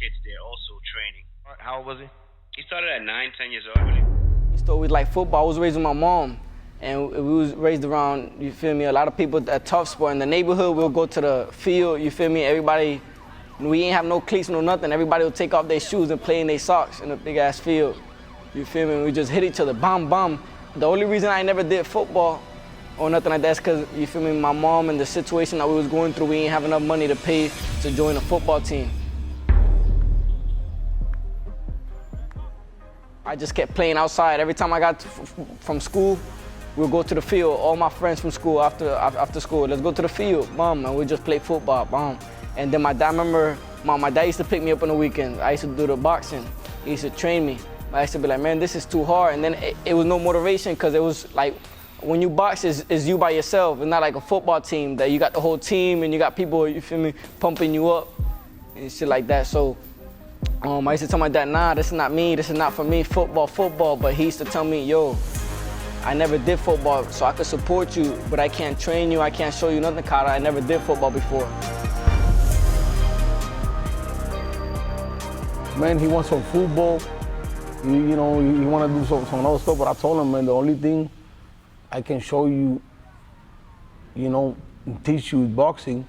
kids there also training. How old was he? He started at 9, 10 years old. We used to always like football. I was raised with my mom, and we was raised around, you feel me, a lot of people at tough sport. In the neighborhood, we'll go to the field, you feel me, everybody, we ain't have no cleats, no nothing. Everybody would take off their shoes and play in their socks in a big ass field. You feel me? We just hit each other, bam, bam. The only reason I never did football or nothing like that is because, you feel me, my mom and the situation that we was going through, we ain't have enough money to pay to join a football team. I just kept playing outside. Every time I got from school, we'll go to the field. All my friends from school, after school, let's go to the field, mom, and we just play football, mom. And then my dad, my dad used to pick me up on the weekends. I used to do the boxing. He used to train me. I used to be like, man, this is too hard. And then it was no motivation because it was like, when you box, it's you by yourself. It's not like a football team that you got the whole team and you got people, you feel me, pumping you up and shit like that. So I used to tell my dad, nah, this is not me, this is not for me, football. But he used to tell me, yo, I never did football, so I could support you, but I can't train you, I can't show you nothing, Cara. I never did football before. Man, he wants some football. He want to do some other stuff, but I told him, man, the only thing I can show you, teach you is boxing.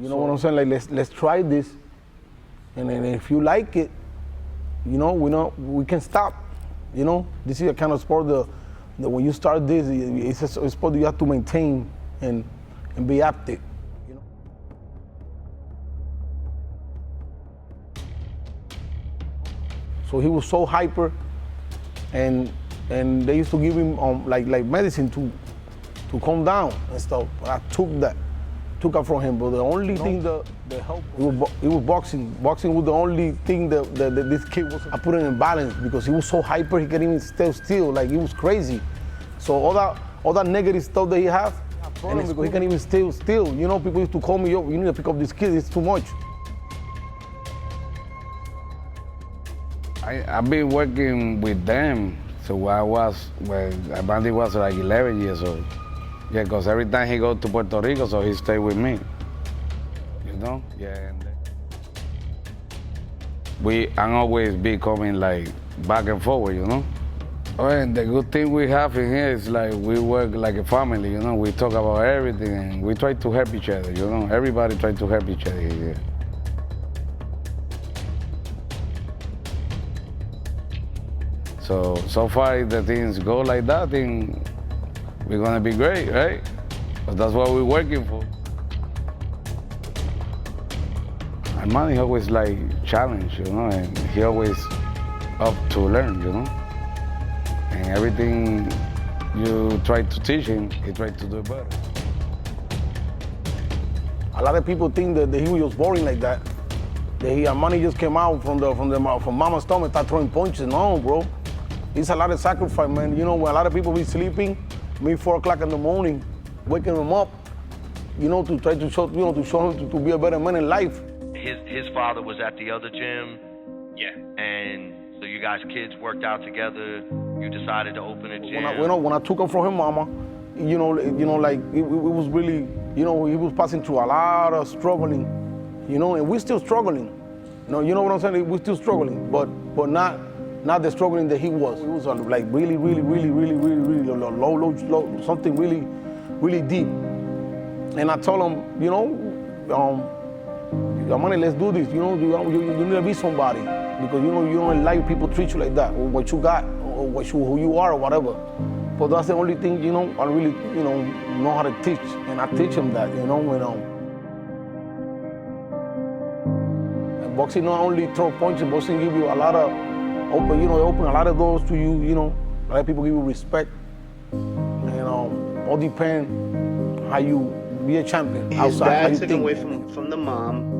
You know what I'm saying? Like, let's try this, and then if you like it, we can stop. This is a kind of sport that when you start this, it's a sport that you have to maintain and be active. So he was so hyper, and they used to give him like medicine to calm down and stuff. I took it from him. But the only thing that helped, it was boxing. Boxing was the only thing that this kid was. I put him in balance because he was so hyper. He couldn't even stay still. Like, he was crazy. So all that negative stuff that he has, and because he can't even stay still. People used to call me, yo, you need to pick up this kid. It's too much. I've been working with them when Armani was like 11 years old. Yeah, because every time he go to Puerto Rico, so he stay with me. Yeah. And I'm always be coming like back and forward, Oh, and the good thing we have in here is like we work like a family, We talk about everything and we try to help each other, Everybody try to help each other here. So far, if the things go like that, then we're gonna be great, right? But that's what we're working for. Armani always like challenge, and he always up to learn, And everything you try to teach him, he tries to do better. A lot of people think that he was just boring like that. That Armani just came out from mama's stomach and started throwing punches. No, bro. It's a lot of sacrifice, man. When a lot of people be sleeping, me 4 o'clock in the morning, waking them up, to try to show, to show him to be a better man in life. His father was at the other gym. Yeah. And so you guys kids worked out together. You decided to open a gym. When I took him from him, mama, like it was really, he was passing through a lot of struggling, and we're still struggling. You know what I'm saying? We're still struggling, but not the struggling that he was. It was like really low, something really deep. And I told him, Armani, let's do this. You need to be somebody because you don't like people treat you like that, or what you got, or who you are, or whatever. But that's the only thing, I really, know how to teach, and I teach him that, And boxing not only throw punches, boxing give you a lot of open a lot of doors to you, a lot of people give you respect. All depend how you be a champion. His dad took him away from the mom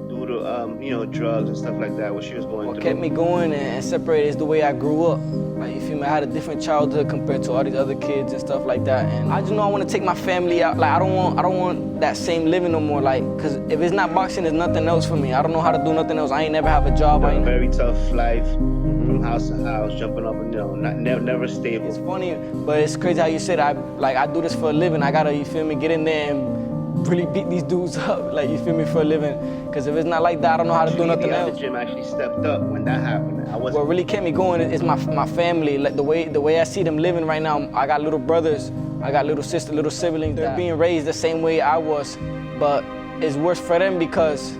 due to drugs and stuff like that, what she was going through. What kept me going and separated is the way I grew up. Like, you feel me? I had a different childhood compared to all these other kids and stuff like that. And I just know I want to take my family out. Like, I don't want that same living no more. Like, cause if it's not boxing, there's nothing else for me. I don't know how to do nothing else. I ain't never have a job. A very tough life, from house to house, jumping up and never stable. It's funny, but it's crazy how you said I do this for a living. I gotta, you feel me, get in there and really beat these dudes up, like, you feel me, for a living. Because if it's not like that, I don't know how to do nothing else. The gym actually stepped up when that happened. What really kept me going is my family. Like the way I see them living right now. I got little brothers, I got little sisters, little siblings. They're being raised the same way I was, but it's worse for them because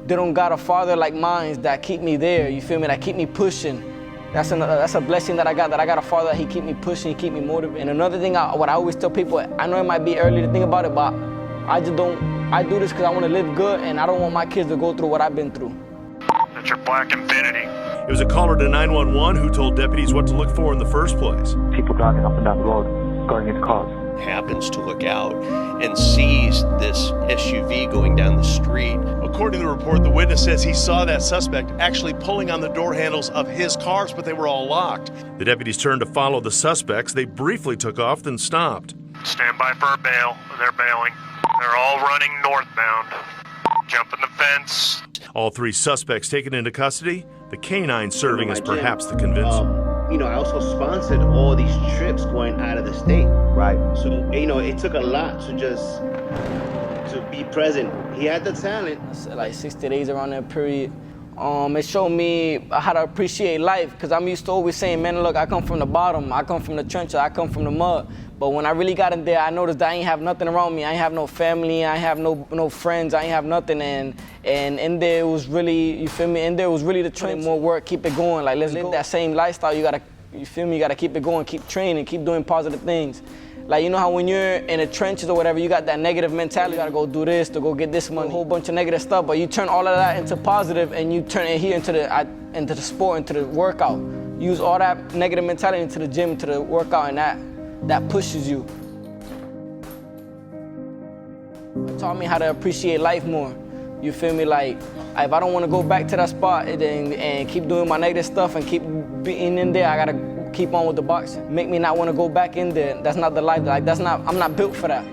they don't got a father like mine that keep me there. You feel me? That keep me pushing. That's a blessing that I got a father that he keep me pushing, he keep me motivated. And another thing, what I always tell people, I know it might be early to think about it, but I do this because I want to live good, and I don't want my kids to go through what I've been through. That's your black infinity. It was a caller to 911 who told deputies what to look for in the first place. People driving up and down the road, going into cars. Happens to look out and sees this SUV going down the street. According to the report, the witness says he saw that suspect actually pulling on the door handles of his cars, but they were all locked. The deputies turned to follow the suspects. They briefly took off, then stopped. Stand by for a bail. They're bailing. They're all running northbound. Jumping the fence. All three suspects taken into custody, the canine serving as perhaps the convincer. I also sponsored all these trips going out of the state. Right. So, it took a lot to be present. He had the talent. Like 60 days around that period. It showed me how to appreciate life, because I'm used to always saying, man, look, I come from the bottom, I come from the trenches, I come from the mud. But when I really got in there, I noticed that I ain't have nothing around me. I ain't have no family, I ain't have no friends, I ain't have nothing. And in there it was really, you feel me, in there it was really the train, more work, keep it going. Like, let's live that same lifestyle. You gotta, you feel me, you gotta keep it going, keep training, keep doing positive things. Like, you know how when you're in the trenches or whatever, you got that negative mentality, you gotta go do this to go get this money, a whole bunch of negative stuff, but you turn all of that into positive and you turn it here into the sport, into the workout. Use all that negative mentality into the gym, into the workout, and that pushes you. It taught me how to appreciate life more. You feel me? Like, if I don't want to go back to that spot and keep doing my negative stuff and keep being in there, I gotta keep on with the boxing. Make me not want to go back in there. That's not the life. Like, I'm not built for that.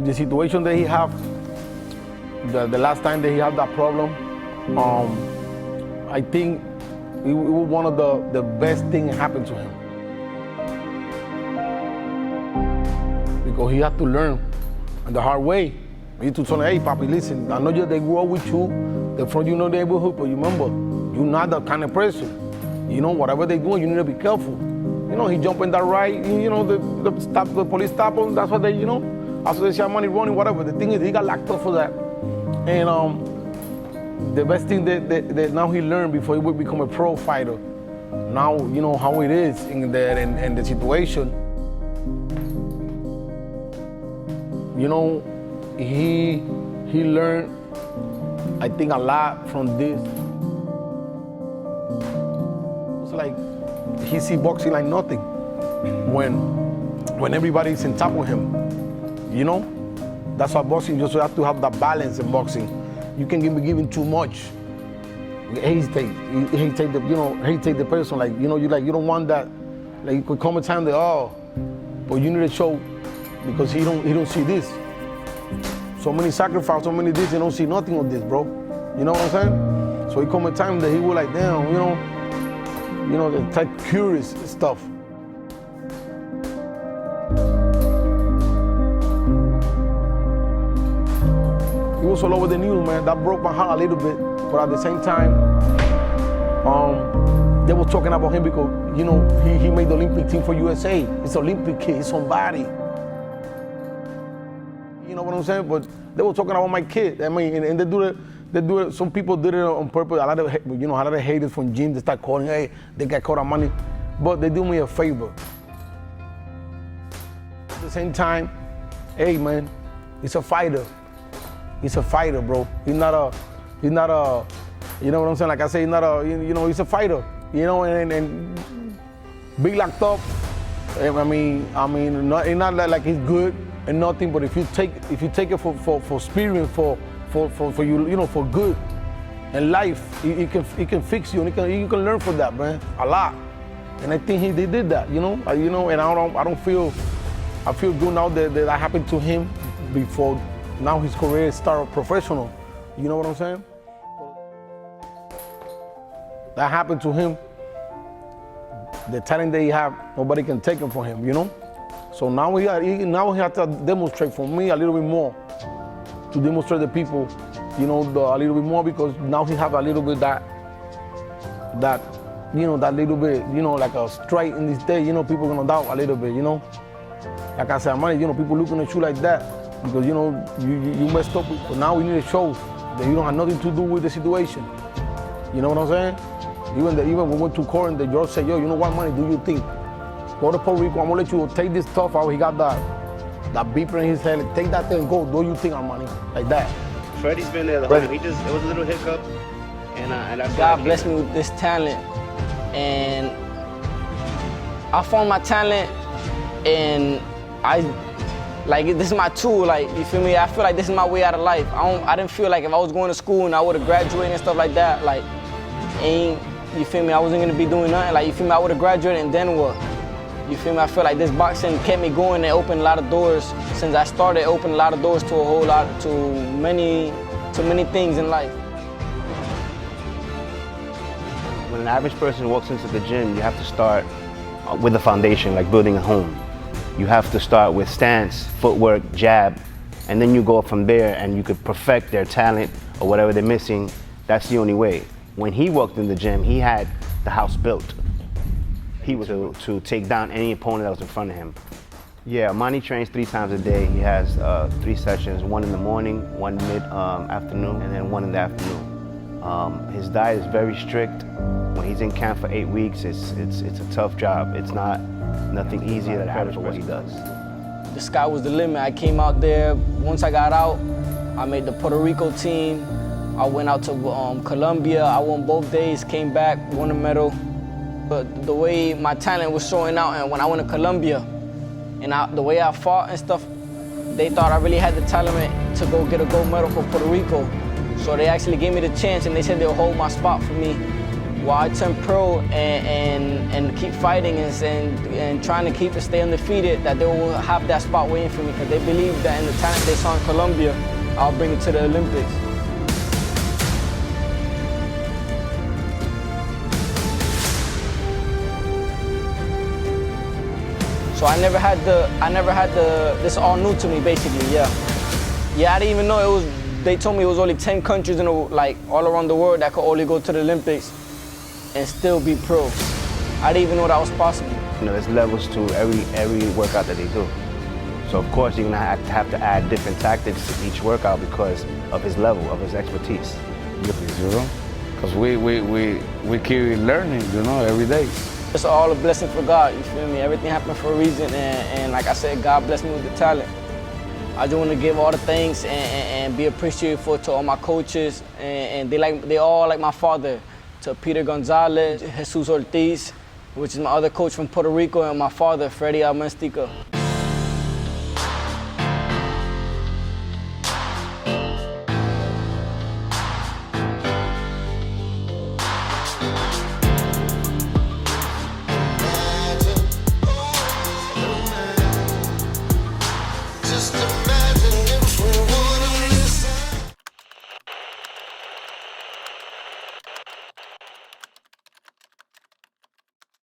The situation that he have, the last time that he had that problem, I think it was one of the best things that happened to him. Because he had to learn the hard way. He had to tell him, hey, papi, listen, I know they grew up with you, they're from your neighborhood, but remember, you're not that kind of person. Whatever they're doing, you need to be careful. He jumped in that ride, the police stop him, that's what they, after they see money running, whatever. The thing is, he got locked up for that. And the best thing that now he learned before he would become a pro fighter, now, how it is in there and the situation. He learned, I think, a lot from this. It's like he see boxing like nothing when everybody's in top of him. That's why boxing, you just have to have that balance in boxing. You can be giving too much. You hesitate the person. Like, you don't want that. Like, it could come a time that, but you need to show, because he don't see this. So many sacrifices, so many this, he don't see nothing of this, bro. You know what I'm saying? So it come a time that he was like, damn, the type curious stuff. He was all over the news, man. That broke my heart a little bit, but at the same time, they were talking about him because, he made the Olympic team for USA. He's an Olympic kid, he's somebody. You know what I'm saying? But they were talking about my kid. I mean, and they do it. Some people did it on purpose. A lot of haters from gym, they start calling, hey, they got caught on money. But they do me a favor. At the same time, hey, man, he's a fighter. He's a fighter, bro. He's not a, you know what I'm saying? Like I say, he's not a, he's a fighter. And big locked up. I mean, it's not like he's good and nothing. But if you take it for experience, for you, for good, and life, it can fix you, and you can learn from that, man, a lot. And I think they did that, and I feel good now that happened to him before. Now his career started professional. You know what I'm saying? That happened to him the talent that he have, nobody can take it from him, you know? So now he has to demonstrate for me a little bit more, to demonstrate the people, you know, a little bit more, because now he have a little bit that little bit, you know, like a straight in this day, you know, people gonna doubt a little bit, you know? Like I said, Armani, you know, people looking at you like that because, you know, you messed up. But now we need to show that you don't have nothing to do with the situation. You know what I'm saying? Even we went to court and the judge said, yo, you know what money do you think? Go to Puerto Rico, I'm gonna let you take this stuff out. He got that beeper in his head. Take that thing and go. Do you think, Armani? Like that. Freddie's been there the whole time. It was a little hiccup. And that's God blessed me with this talent. And I found my talent, and this is my tool, like, you feel me? I feel like this is my way out of life. I didn't feel like if I was going to school and I would have graduated and stuff like that, like, you feel me? I wasn't gonna be doing nothing. Like, you feel me? I would have graduated and then what? You feel me? I feel like this boxing kept me going and opened a lot of doors. Since I started, it opened a lot of doors to many things in life. When an average person walks into the gym, you have to start with a foundation, like building a home. You have to start with stance, footwork, jab, and then you go from there and you could perfect their talent or whatever they're missing. That's the only way. When he walked in the gym, he had the house built. He was to take down any opponent that was in front of him. Yeah, Armani trains 3 times a day. He has 3 sessions, 1 in the morning, 1 mid-afternoon, and then 1 in the afternoon. His diet is very strict. When he's in camp for 8 weeks, it's a tough job. It's nothing easy that happens for what he does. The sky was the limit. I came out there. Once I got out, I made the Puerto Rico team. I went out to Colombia. I won both days, came back, won a medal. But the way my talent was showing out, and when I went to Colombia, and the way I fought and stuff, they thought I really had the talent to go get a gold medal for Puerto Rico. So they actually gave me the chance, and they said they'll hold my spot for me while I turn pro and keep fighting and trying to stay undefeated, that they will have that spot waiting for me, because they believe that in the talent they saw in Colombia, I'll bring it to the Olympics. So I never had this all new to me, basically, yeah. Yeah, I didn't even know they told me it was only 10 countries all around the world that could only go to the Olympics and still be pro. I didn't even know that was possible. You know, there's levels to every workout that they do. So of course you're gonna have to add different tactics to each workout because of his level, of his expertise. You know, because we keep learning, you know, every day. It's all a blessing for God, you feel me? Everything happened for a reason, and like I said, God blessed me with the talent. I just want to give all the thanks and be appreciative to all my coaches, and they all like my father. To Peter Gonzalez, Jesus Ortiz, which is my other coach from Puerto Rico, and my father, Freddie Almestica.